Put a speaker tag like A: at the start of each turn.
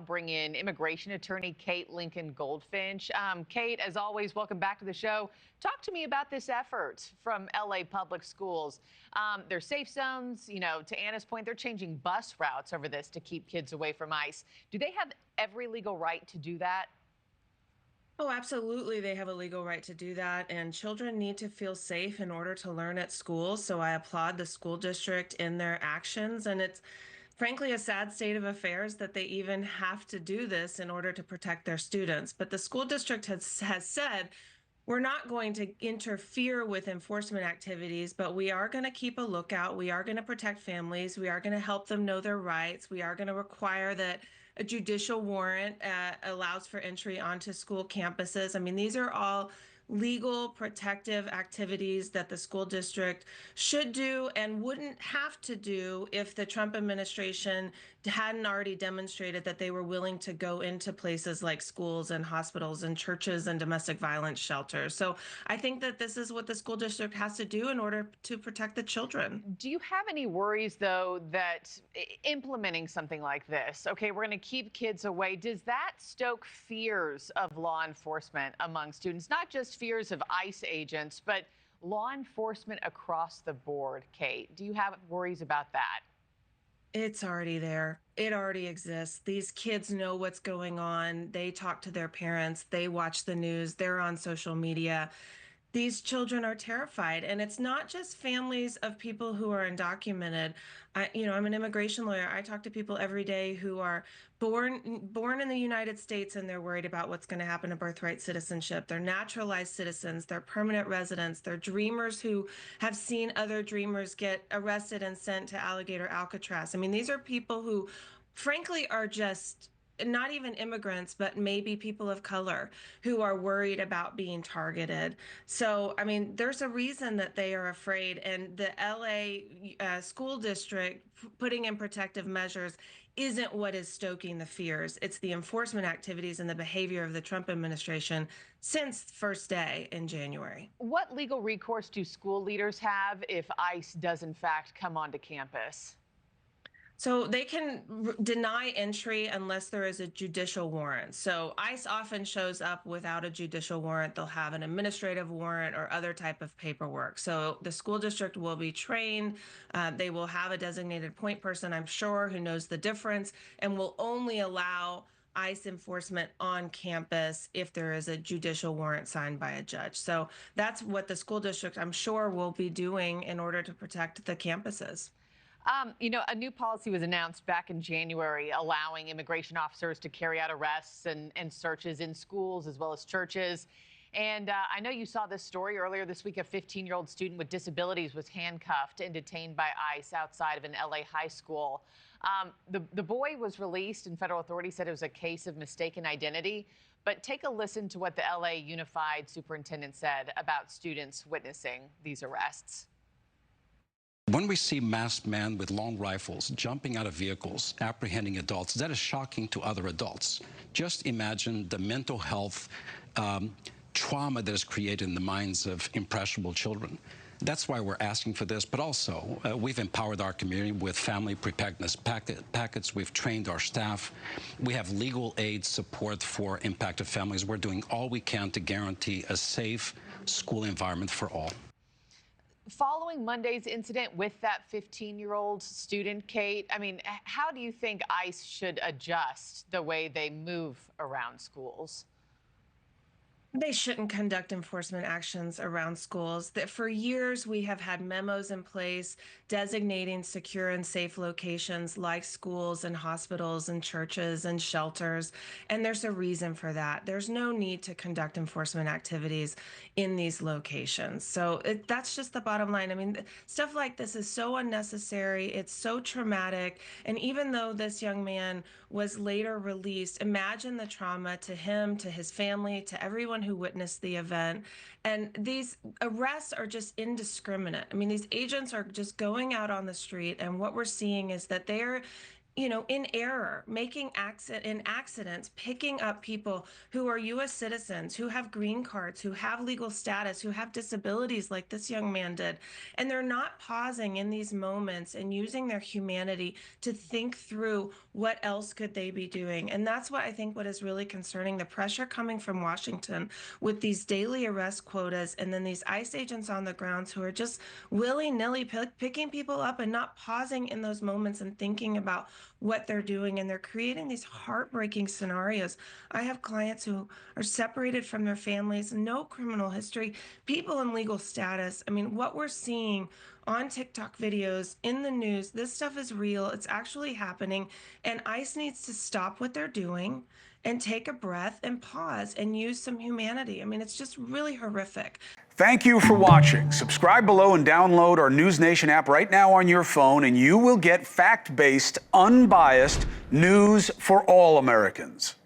A: bring in immigration attorney Kate Lincoln-Goldfinch. Kate, as always, welcome back to the show. Talk to me about this effort from LA Public Schools. They're safe zones. You know, to Anna's point, they're changing bus routes over this to keep kids away from ICE. Do they have every legal right to do that?
B: Oh, absolutely. They have a legal right to do that. And children need to feel safe in order to learn at school. So I applaud the school district in their actions. And it's frankly a sad state of affairs that they even have to do this in order to protect their students. But the school district has said, we're not going to interfere with enforcement activities, but we are going to keep a lookout. We are going to protect families. We are going to help them know their rights. We are going to require that a judicial warrant allows for entry onto school campuses. I mean, these are all legal protective activities that the school district should do and wouldn't have to do if the Trump administration hadn't already demonstrated that they were willing to go into places like schools and hospitals and churches and domestic violence shelters. So I think that this is what the school district has to do in order to protect the children.
A: Do you have any worries, though, that implementing something like this, okay, we're going to keep kids away, does that stoke fears of law enforcement among students? Not just fears of ICE agents, but law enforcement across the board, Kate? Do you have worries about that?
B: It's already there. It already exists. These kids know what's going on. They talk to their parents. They watch the news. They're on social media. These children are terrified, and it's not just families of people who are undocumented. I'm an immigration lawyer. I talk to people every day who are born in the United States, and they're worried about what's going to happen to birthright citizenship. They're naturalized citizens. They're permanent residents. They're dreamers who have seen other dreamers get arrested and sent to Alligator Alcatraz. I mean, these are people who, frankly, are just not even immigrants, but maybe people of color who are worried about being targeted. So, I mean, there's a reason that they are afraid. And the LA school district putting in protective measures isn't what is stoking the fears. It's the enforcement activities and the behavior of the Trump administration since first day in January.
A: What legal recourse do school leaders have if ICE does, in fact, come onto campus?
B: So they can deny entry unless there is a judicial warrant. So ICE often shows up without a judicial warrant. They'll have an administrative warrant or other type of paperwork. So the school district will be trained. They will have a designated point person, I'm sure, who knows the difference and will only allow ICE enforcement on campus if there is a judicial warrant signed by a judge. So that's what the school district, I'm sure, will be doing in order to protect the campuses.
A: A new policy was announced back in January allowing immigration officers to carry out arrests and searches in schools as well as churches. And I know you saw this story earlier this week. A 15-year-old student with disabilities was handcuffed and detained by ICE outside of an LA high school. The boy was released, and federal authorities said it was a case of mistaken identity. But take a listen to what the LA Unified Superintendent said about students witnessing these arrests.
C: When we see masked men with long rifles jumping out of vehicles, apprehending adults, that is shocking to other adults. Just imagine the mental health trauma that is created in the minds of impressionable children. That's why we're asking for this, but also we've empowered our community with family preparedness packets. We've trained our staff. We have legal aid support for impacted families. We're doing all we can to guarantee a safe school environment for all.
A: Following Monday's incident with that 15-year-old student, Kate, I mean, how do you think ICE should adjust the way they move around schools?
B: They shouldn't conduct enforcement actions around schools. That for years we have had memos in place designating secure and safe locations like schools and hospitals and churches and shelters. And there's a reason for that. There's no need to conduct enforcement activities in these locations. So that's just the bottom line. I mean, stuff like this is so unnecessary. It's so traumatic. And even though this young man was later released, imagine the trauma to him, to his family, to everyone who witnessed the event. And these arrests are just indiscriminate. I mean, these agents are just going out on the street, and what we're seeing is that they're in error, making accidents, picking up people who are U.S. citizens, who have green cards, who have legal status, who have disabilities like this young man did. And they're not pausing in these moments and using their humanity to think through what else could they be doing. And that's what I think what is really concerning, the pressure coming from Washington with these daily arrest quotas and then these ICE agents on the grounds who are just willy-nilly picking people up and not pausing in those moments and thinking about what they're doing, and they're creating these heartbreaking scenarios. I have clients who are separated from their families, no criminal history, people in legal status. I mean, what we're seeing on TikTok videos, in the news, this stuff is real. It's actually happening, and ICE needs to stop what they're doing and take a breath and pause and use some humanity. I mean, it's just really horrific.
D: Thank you for watching. Subscribe below and download our NewsNation app right now on your phone, and you will get fact-based, unbiased news for all Americans.